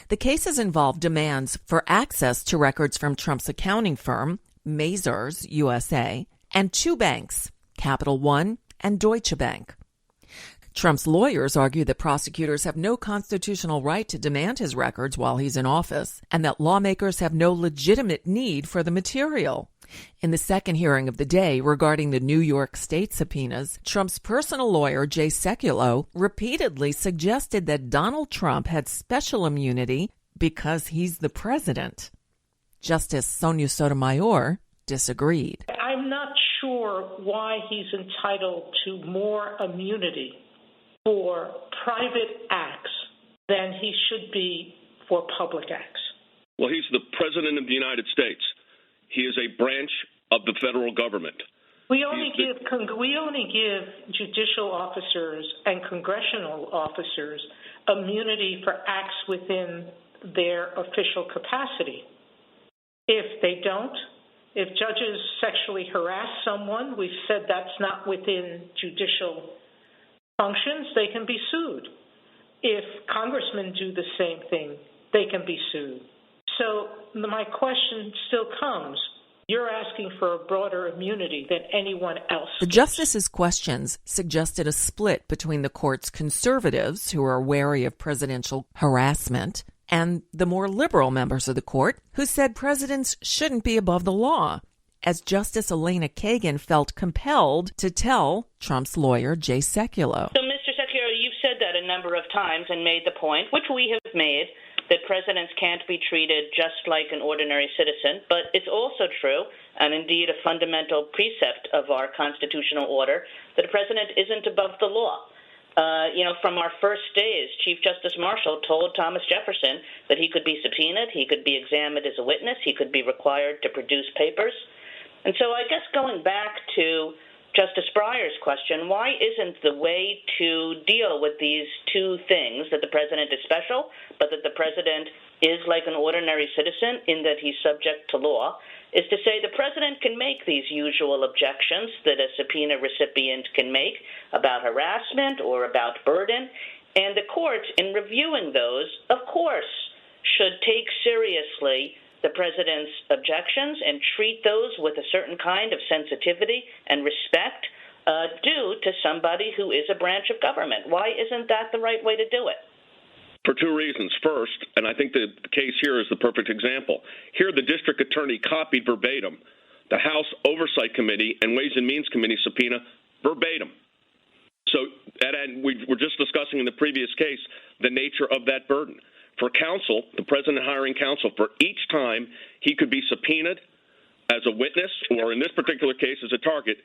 The cases involve demands for access to records from Trump's accounting firm, Mazars USA, and 2 banks, Capital One and Deutsche Bank. Trump's lawyers argue that prosecutors have no constitutional right to demand his records while he's in office, and that lawmakers have no legitimate need for the material. In the second hearing of the day regarding the New York State subpoenas, Trump's personal lawyer, Jay Sekulow, repeatedly suggested that Donald Trump had special immunity because he's the president. Justice Sonia Sotomayor disagreed. I'm not sure why he's entitled to more immunity for private acts than he should be for public acts. Well, he's the president of the United States. He is a branch of the federal government. We only give judicial officers and congressional officers immunity for acts within their official capacity. If they don't, if judges sexually harass someone, we've said that's not within judicial functions, they can be sued. If congressmen do the same thing, they can be sued. So my question still comes. You're asking for a broader immunity than anyone else. The justices' questions suggested a split between the court's conservatives, who are wary of presidential harassment, and the more liberal members of the court, who said presidents shouldn't be above the law, as Justice Elena Kagan felt compelled to tell Trump's lawyer, Jay Sekulow. So, Mr. Sekulow, you've said that a number of times and made the point, which we have made, that presidents can't be treated just like an ordinary citizen, but it's also true, and indeed a fundamental precept of our constitutional order, that a president isn't above the law. From our first days, Chief Justice Marshall told Thomas Jefferson that he could be subpoenaed, he could be examined as a witness, he could be required to produce papers. And so I guess going back to Justice Breyer's question, why isn't the way to deal with these two things, that the president is special, but that the president is like an ordinary citizen in that he's subject to law, is to say the president can make these usual objections that a subpoena recipient can make about harassment or about burden, and the courts, in reviewing those, of course, should take seriously the president's objections and treat those with a certain kind of sensitivity and respect due to somebody who is a branch of government. Why isn't that the right way to do it? For 2 reasons. First, and I think the case here is the perfect example. Here, the district attorney copied verbatim the House Oversight Committee and Ways and Means Committee subpoena verbatim. So, and we were just discussing in the previous case the nature of that burden. For counsel, the president hiring counsel, for each time he could be subpoenaed as a witness, or in this particular case as a target,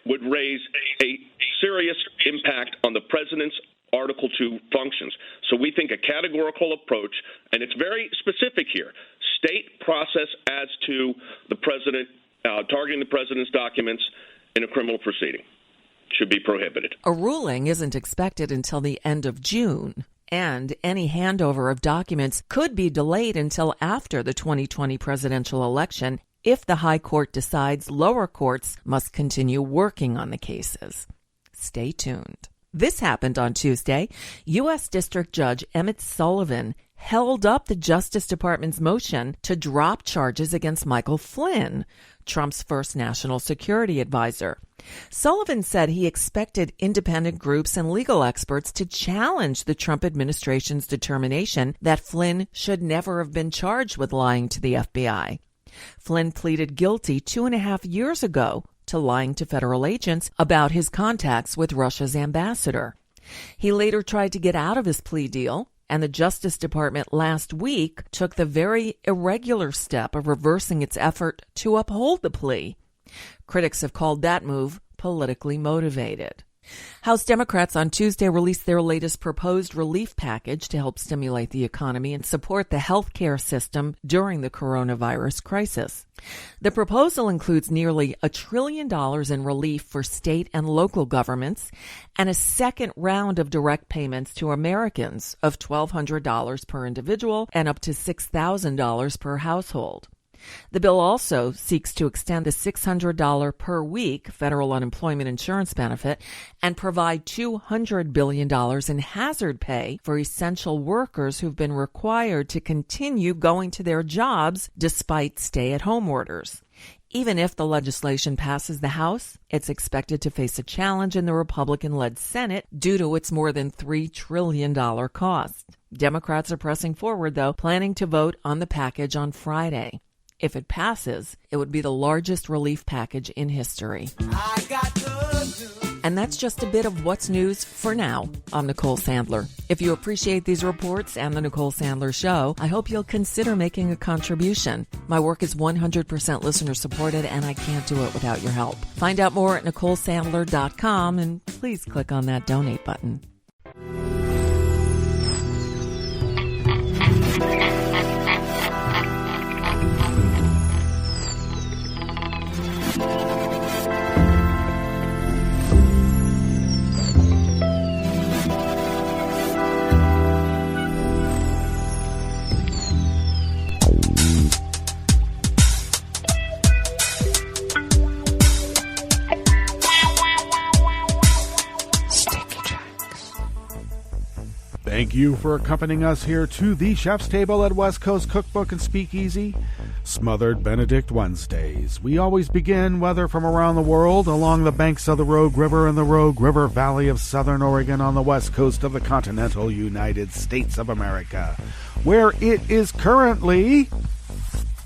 would raise a serious impact on the president's Article 2 functions. So we think a categorical approach, and it's very specific here, state process as to the president, targeting the president's documents, in a criminal proceeding. Should be prohibited. A ruling isn't expected until the end of June, and any handover of documents could be delayed until after the 2020 presidential election if the High Court decides lower courts must continue working on the cases. Stay tuned. This happened on Tuesday. U.S. District Judge Emmett Sullivan held up the Justice Department's motion to drop charges against Michael Flynn, Trump's first national security advisor. Sullivan said he expected independent groups and legal experts to challenge the Trump administration's determination that Flynn should never have been charged with lying to the FBI. Flynn pleaded guilty 2.5 years ago to lying to federal agents about his contacts with Russia's ambassador. He later tried to get out of his plea deal, and the Justice Department last week took the very irregular step of reversing its effort to uphold the plea. Critics have called that move politically motivated. House Democrats on Tuesday released their latest proposed relief package to help stimulate the economy and support the health care system during the coronavirus crisis. The proposal includes nearly $1 trillion in relief for state and local governments and a second round of direct payments to Americans of $1,200 per individual and up to $6,000 per household. The bill also seeks to extend the $600 per week federal unemployment insurance benefit and provide $200 billion in hazard pay for essential workers who've been required to continue going to their jobs despite stay-at-home orders. Even if the legislation passes the House, it's expected to face a challenge in the Republican-led Senate due to its more than $3 trillion cost. Democrats are pressing forward, though, planning to vote on the package on Friday. If it passes, it would be the largest relief package in history. And that's just a bit of what's news for now. I'm Nicole Sandler. If you appreciate these reports and the Nicole Sandler Show, I hope you'll consider making a contribution. My work is 100% listener supported, and I can't do it without your help. Find out more at NicoleSandler.com, and please click on that donate button. Thank you for accompanying us here to the Chef's Table at West Coast Cookbook and Speakeasy, Smothered Benedict Wednesdays. We always begin, whether from around the world, along the banks of the Rogue River and the Rogue River Valley of Southern Oregon on the west coast of the continental United States of America, where it is currently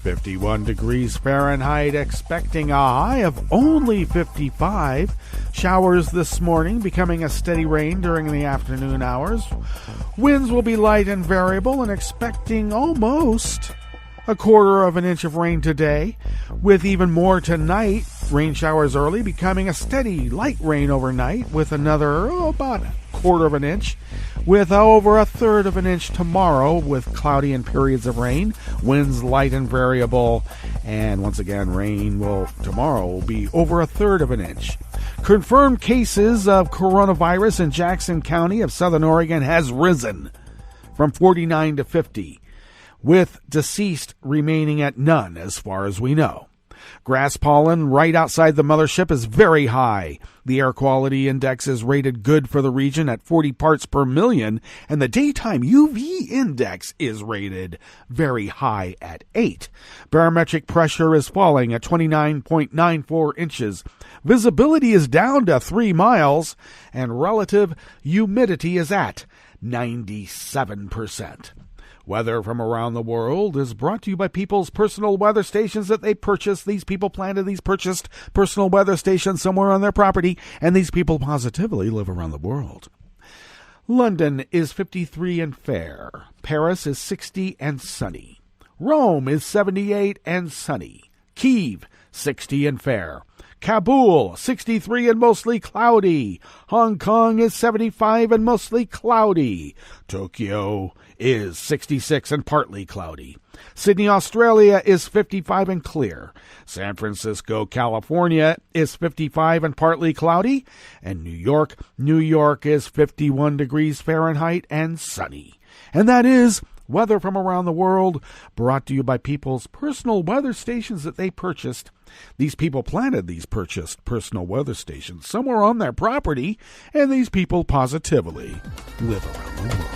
51 degrees Fahrenheit, expecting a high of only 55. Showers this morning, becoming a steady rain during the afternoon hours. Winds will be light and variable, and expecting almost a 1/4 inch of rain today, with even more tonight. Rain showers early, becoming a steady light rain overnight, with another about 1/4 inch, with over 1/3 inch tomorrow, with cloudy and periods of rain. Winds light and variable, and once again, rain tomorrow will be over 1/3 inch. Confirmed cases of coronavirus in Jackson County of Southern Oregon has risen from 49 to 50, with deceased remaining at none as far as we know. Grass pollen right outside the mothership is very high. The air quality index is rated good for the region at 40 parts per million, and the daytime UV index is rated very high at 8. Barometric pressure is falling at 29.94 inches. Visibility is down to 3 miles, and relative humidity is at 97%. Weather from around the world is brought to you by people's personal weather stations that they purchased. These people planted these purchased personal weather stations somewhere on their property, and these people positively live around the world. London is 53 and fair. Paris is 60 and sunny. Rome is 78 and sunny. Kyiv, 60 and fair. Kabul, 63 and mostly cloudy. Hong Kong is 75 and mostly cloudy. Tokyo is 66 and partly cloudy. Sydney, Australia is 55 and clear. San Francisco, California is 55 and partly cloudy. And New York is 51 degrees Fahrenheit and sunny. And that is weather from around the world, brought to you by people's personal weather stations that they purchased. These people planted these purchased personal weather stations somewhere on their property, and these people positively live around the world.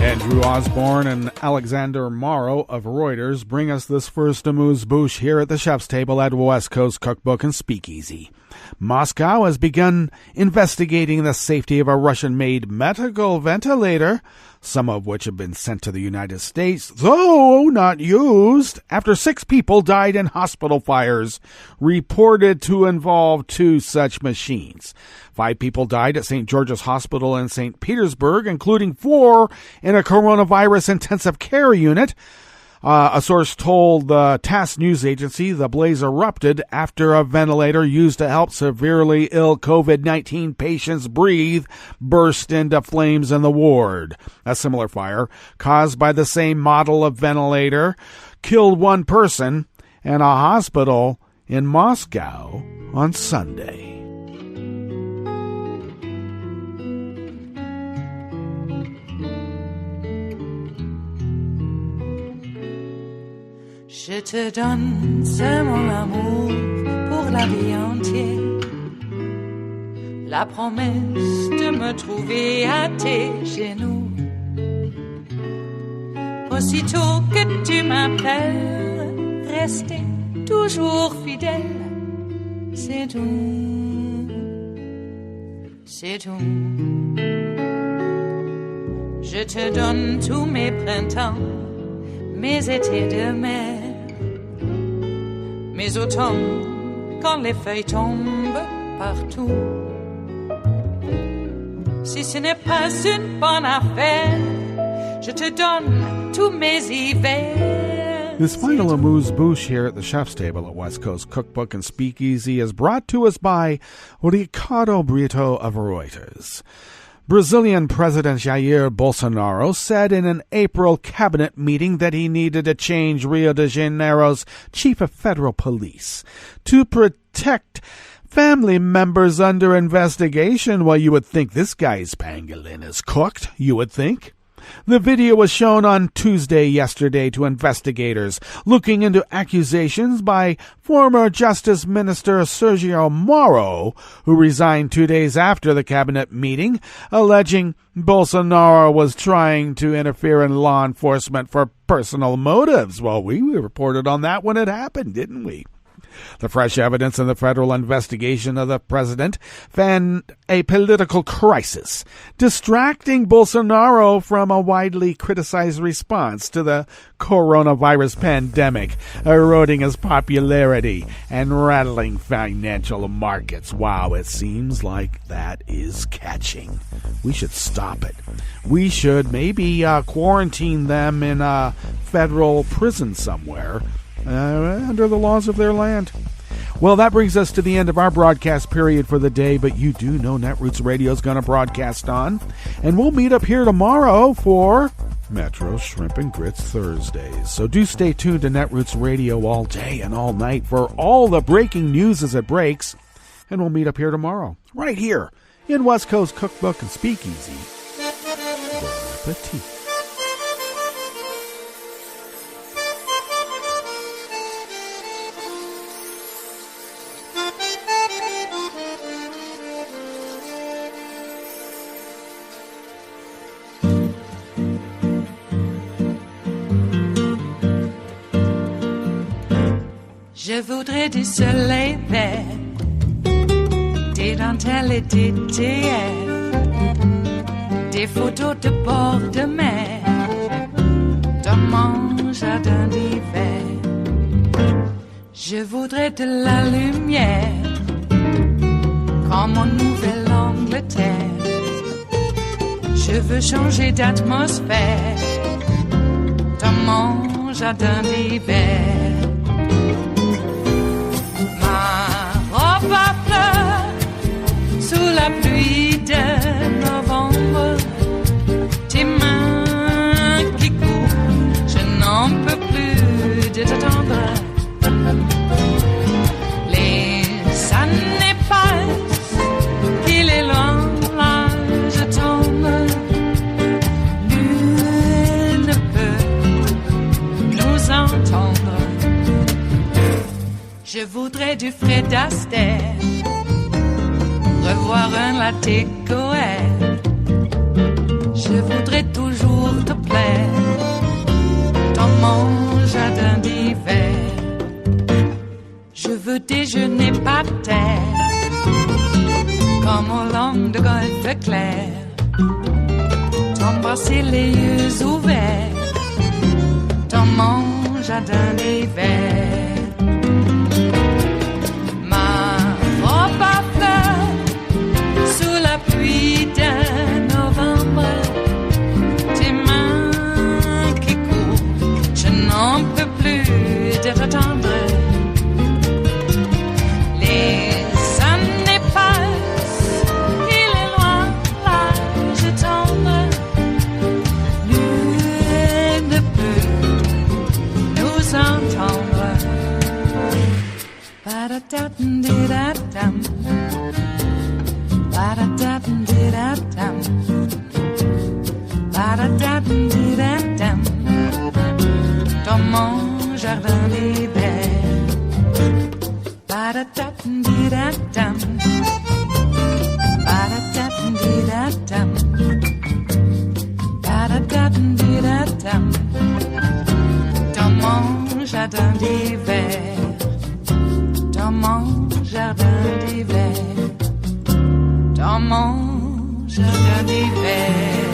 Andrew Osborne and Alexander Morrow of Reuters bring us this first amuse-bouche here at the chef's table at West Coast Cookbook and Speakeasy. Moscow has begun investigating the safety of a Russian-made medical ventilator, some of which have been sent to the United States, though not used, after 6 people died in hospital fires reported to involve 2 such machines. 5 people died at St. George's Hospital in St. Petersburg, including 4 in a coronavirus intensive care unit. A source told the TASS news agency the blaze erupted after a ventilator used to help severely ill COVID-19 patients breathe burst into flames in the ward. A similar fire, caused by the same model of ventilator, killed 1 person in a hospital in Moscow on Sunday. Je te donne ce mon amour pour la vie entière, la promesse de me trouver à tes genoux. Aussitôt que tu m'appelles, rester toujours fidèle, c'est tout, c'est tout. Je te donne tous mes printemps, mes étés de mer, mes automnes, quand les feuilles tombent partout. Si ce n'est pas une bonne affaire, je te donne tous mes hivers. This final amuse-bouche here at the chef's table at West Coast Cookbook and Speakeasy is brought to us by Ricardo Brito of Reuters. Brazilian President Jair Bolsonaro said in an April cabinet meeting that he needed to change Rio de Janeiro's chief of federal police to protect family members under investigation. Well, you would think this guy's pangolin is cooked, you would think. The video was shown on Tuesday yesterday to investigators looking into accusations by former Justice Minister Sergio Moro, who resigned 2 days after the cabinet meeting, alleging Bolsonaro was trying to interfere in law enforcement for personal motives. Well, we reported on that when it happened, didn't we? The fresh evidence in the federal investigation of the president fanned a political crisis, distracting Bolsonaro from a widely criticized response to the coronavirus pandemic, eroding his popularity and rattling financial markets. Wow, it seems like that is catching. We should stop it. We should maybe quarantine them in a federal prison somewhere, under the laws of their land. Well, that brings us to the end of our broadcast period for the day, but you do know Netroots Radio is going to broadcast on, and we'll meet up here tomorrow for Metro Shrimp and Grits Thursdays. So do stay tuned to Netroots Radio all day and all night for all the breaking news as it breaks, and we'll meet up here tomorrow, right here in West Coast Cookbook and Speakeasy. Bon appetit. Je voudrais du soleil vert, des dentelles et des théâtres, des photos de bord de mer, dans mon jardin d'hiver. Je voudrais de la lumière, comme en Nouvelle-Angleterre. Je veux changer d'atmosphère dans mon jardin d'hiver. Ma robe à fleurs sous la pluie de novembre. Tes mains qui courent, je n'en peux plus de t'attendre. Les années passent, qu'il est loin, là je tombe. Nul ne peut nous entendre. Je voudrais du Fred Astaire, revoir un latte Goël. Je voudrais toujours te plaire dans mon jardin d'hiver. Je veux déjeuner par terre, comme au long de golfe clair, t'embrasser les yeux ouverts dans mon jardin d'hiver. Ma robe à fleurs sous la pluie de novembre. Tes mains qui courent, je n'en peux plus de t'attendre. Ba-da-da-dum-di-da-dum. Ba-da-da-dum-di-da-dum. Ba-da-da-dum-di-da-dum. Dans mon jardin d'hiver. Ba-da-da-dum-di-da-dum. Ba-da-da-dum-di-da-dum. Ba-da-da-dum-di-da-dum. Dans mon jardin d'hiver. Dans mon jardin d'hiver, dans mon jardin d'hiver.